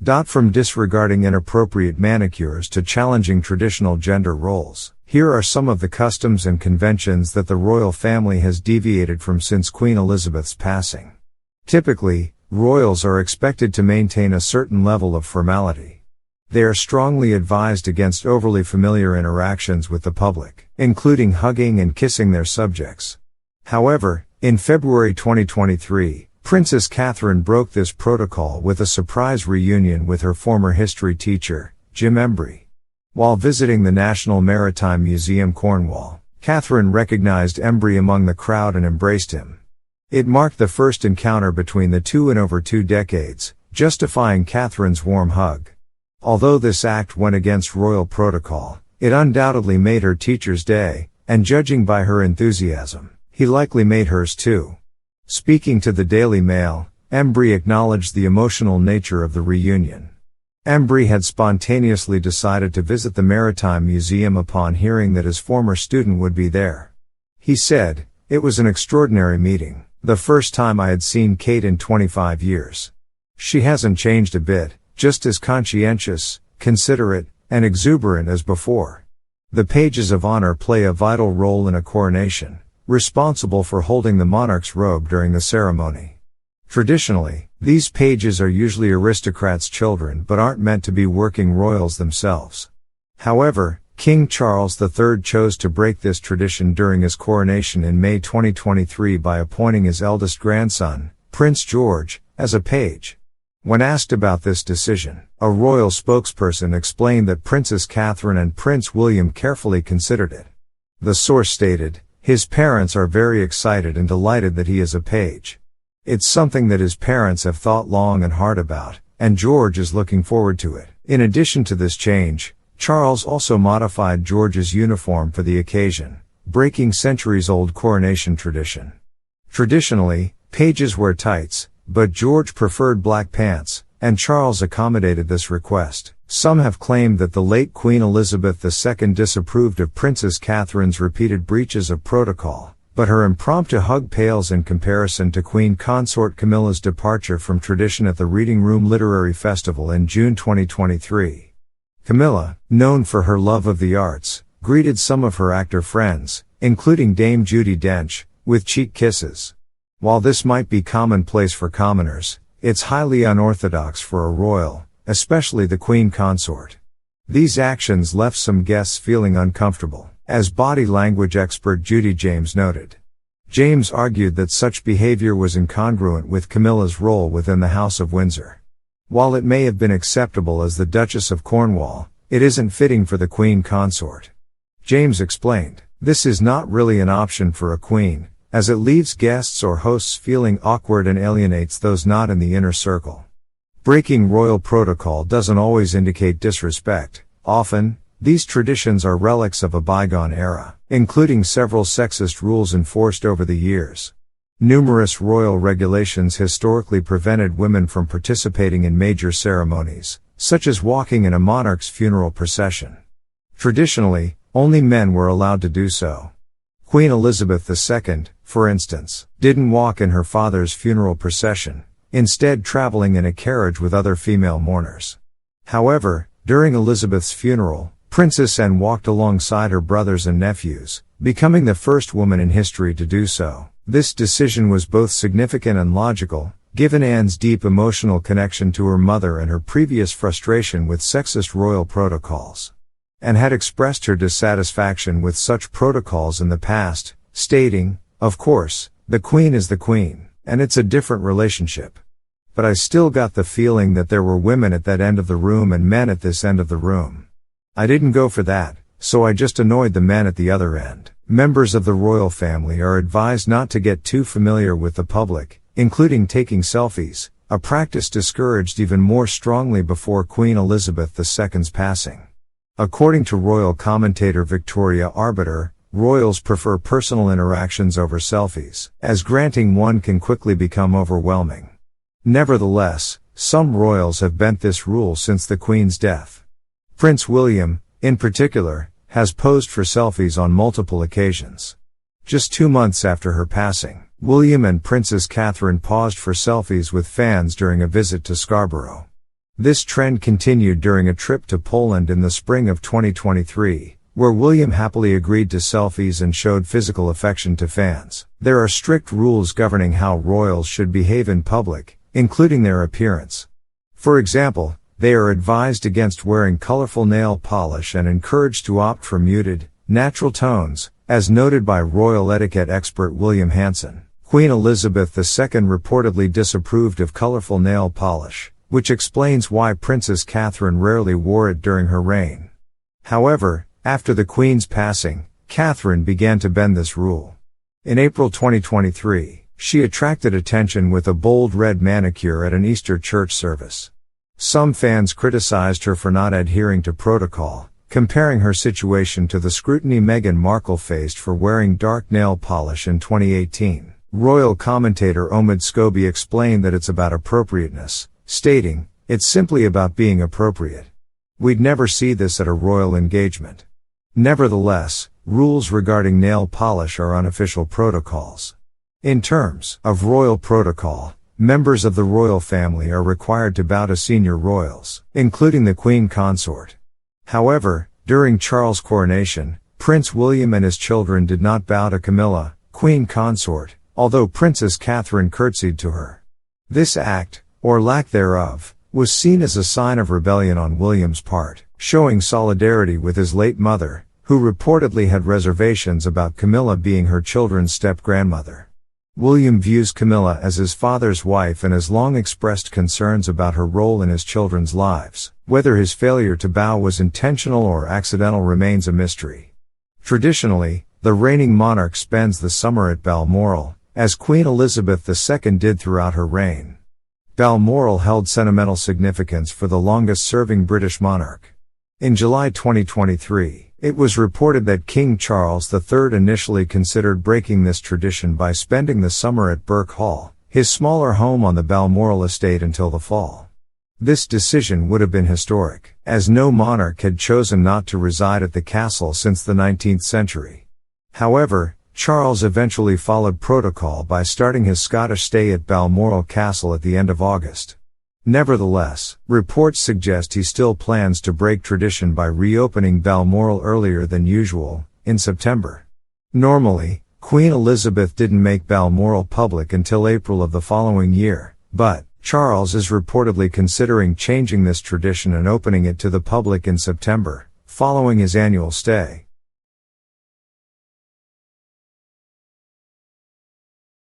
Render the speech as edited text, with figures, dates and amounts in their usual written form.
From disregarding inappropriate manicures to challenging traditional gender roles, here are some of the customs and conventions that the royal family has deviated from since Queen Elizabeth's passing. Typically, royals are expected to maintain a certain level of formality. They are strongly advised against overly familiar interactions with the public, including hugging and kissing their subjects. However, in February 2023, Princess Catherine broke this protocol with a surprise reunion with her former history teacher, Jim Embry. While visiting the National Maritime Museum, Cornwall, Catherine recognized Embry among the crowd and embraced him. It marked the first encounter between the two in over 2 decades, justifying Catherine's warm hug. Although this act went against royal protocol, it undoubtedly made her teacher's day, and judging by her enthusiasm, he likely made hers too. Speaking to the Daily Mail, Embry acknowledged the emotional nature of the reunion. Embry had spontaneously decided to visit the Maritime Museum upon hearing that his former student would be there. He said, "It was an extraordinary meeting, the first time I had seen Kate in 25 years. She hasn't changed a bit, just as conscientious, considerate, and exuberant as before." The pages of honor play a vital role in a coronation, responsible for holding the monarch's robe during the ceremony. Traditionally, these pages are usually aristocrats' children but aren't meant to be working royals themselves. However, King Charles III chose to break this tradition during his coronation in May 2023 by appointing his eldest grandson, Prince George, as a page. When asked about this decision, a royal spokesperson explained that Princess Catherine and Prince William carefully considered it. The source stated, "His parents are very excited and delighted that he is a page. It's something that his parents have thought long and hard about, and George is looking forward to it." In addition to this change, Charles also modified George's uniform for the occasion, breaking centuries-old coronation tradition. Traditionally, pages wear tights, but George preferred black pants, and Charles accommodated this request. Some have claimed that the late Queen Elizabeth II disapproved of Princess Catherine's repeated breaches of protocol, but her impromptu hug pales in comparison to Queen Consort Camilla's departure from tradition at the Reading Room Literary Festival in June 2023. Camilla, known for her love of the arts, greeted some of her actor friends, including Dame Judi Dench, with cheek kisses. While this might be commonplace for commoners, it's highly unorthodox for a royal, especially the Queen Consort. These actions left some guests feeling uncomfortable, as body language expert Judy James noted. James argued that such behavior was incongruent with Camilla's role within the House of Windsor. While it may have been acceptable as the Duchess of Cornwall, it isn't fitting for the Queen Consort. James explained, "This is not really an option for a queen, as it leaves guests or hosts feeling awkward and alienates those not in the inner circle." Breaking royal protocol doesn't always indicate disrespect. Often, these traditions are relics of a bygone era, including several sexist rules enforced over the years. Numerous royal regulations historically prevented women from participating in major ceremonies, such as walking in a monarch's funeral procession. Traditionally, only men were allowed to do so. Queen Elizabeth II, for instance, didn't walk in her father's funeral procession, instead traveling in a carriage with other female mourners. However, during Elizabeth's funeral, Princess Anne walked alongside her brothers and nephews, becoming the first woman in history to do so. This decision was both significant and logical, given Anne's deep emotional connection to her mother and her previous frustration with sexist royal protocols. Anne had expressed her dissatisfaction with such protocols in the past, stating, "Of course, the Queen is the Queen, and it's a different relationship. But I still got the feeling that there were women at that end of the room and men at this end of the room. I didn't go for that, so I just annoyed the men at the other end." Members of the royal family are advised not to get too familiar with the public, including taking selfies, a practice discouraged even more strongly before Queen Elizabeth II's passing. According to royal commentator Victoria Arbiter, royals prefer personal interactions over selfies, as granting one can quickly become overwhelming. Nevertheless, some royals have bent this rule since the Queen's death. Prince William, in particular, has posed for selfies on multiple occasions. Just 2 months after her passing, William and Princess Catherine paused for selfies with fans during a visit to Scarborough. This trend continued during a trip to Poland in the spring of 2023, where William happily agreed to selfies and showed physical affection to fans. There are strict rules governing how royals should behave in public, including their appearance. For example, they are advised against wearing colorful nail polish and encouraged to opt for muted, natural tones, as noted by royal etiquette expert William Hanson. Queen Elizabeth II reportedly disapproved of colorful nail polish, which explains why Princess Catherine rarely wore it during her reign. However, after the Queen's passing, Catherine began to bend this rule. In April 2023, she attracted attention with a bold red manicure at an Easter church service. Some fans criticized her for not adhering to protocol, comparing her situation to the scrutiny Meghan Markle faced for wearing dark nail polish in 2018. Royal commentator Omid Scobie explained that it's about appropriateness, stating, "It's simply about being appropriate. We'd never see this at a royal engagement." Nevertheless, rules regarding nail polish are unofficial protocols. In terms of royal protocol, members of the royal family are required to bow to senior royals, including the Queen Consort. However, during Charles' coronation, Prince William and his children did not bow to Camilla, Queen Consort, although Princess Catherine curtsied to her. This act, or lack thereof, was seen as a sign of rebellion on William's part, showing solidarity with his late mother, who reportedly had reservations about Camilla being her children's step-grandmother. William views Camilla as his father's wife and has long expressed concerns about her role in his children's lives. Whether his failure to bow was intentional or accidental remains a mystery. Traditionally, the reigning monarch spends the summer at Balmoral, as Queen Elizabeth II did throughout her reign. Balmoral held sentimental significance for the longest-serving British monarch. In July 2023, it was reported that King Charles III initially considered breaking this tradition by spending the summer at Birk Hall, his smaller home on the Balmoral estate, until the fall. This decision would have been historic, as no monarch had chosen not to reside at the castle since the 19th century. However, Charles eventually followed protocol by starting his Scottish stay at Balmoral Castle at the end of August. Nevertheless, reports suggest he still plans to break tradition by reopening Balmoral earlier than usual, in September. Normally, Queen Elizabeth didn't make Balmoral public until April of the following year, but Charles is reportedly considering changing this tradition and opening it to the public in September, following his annual stay.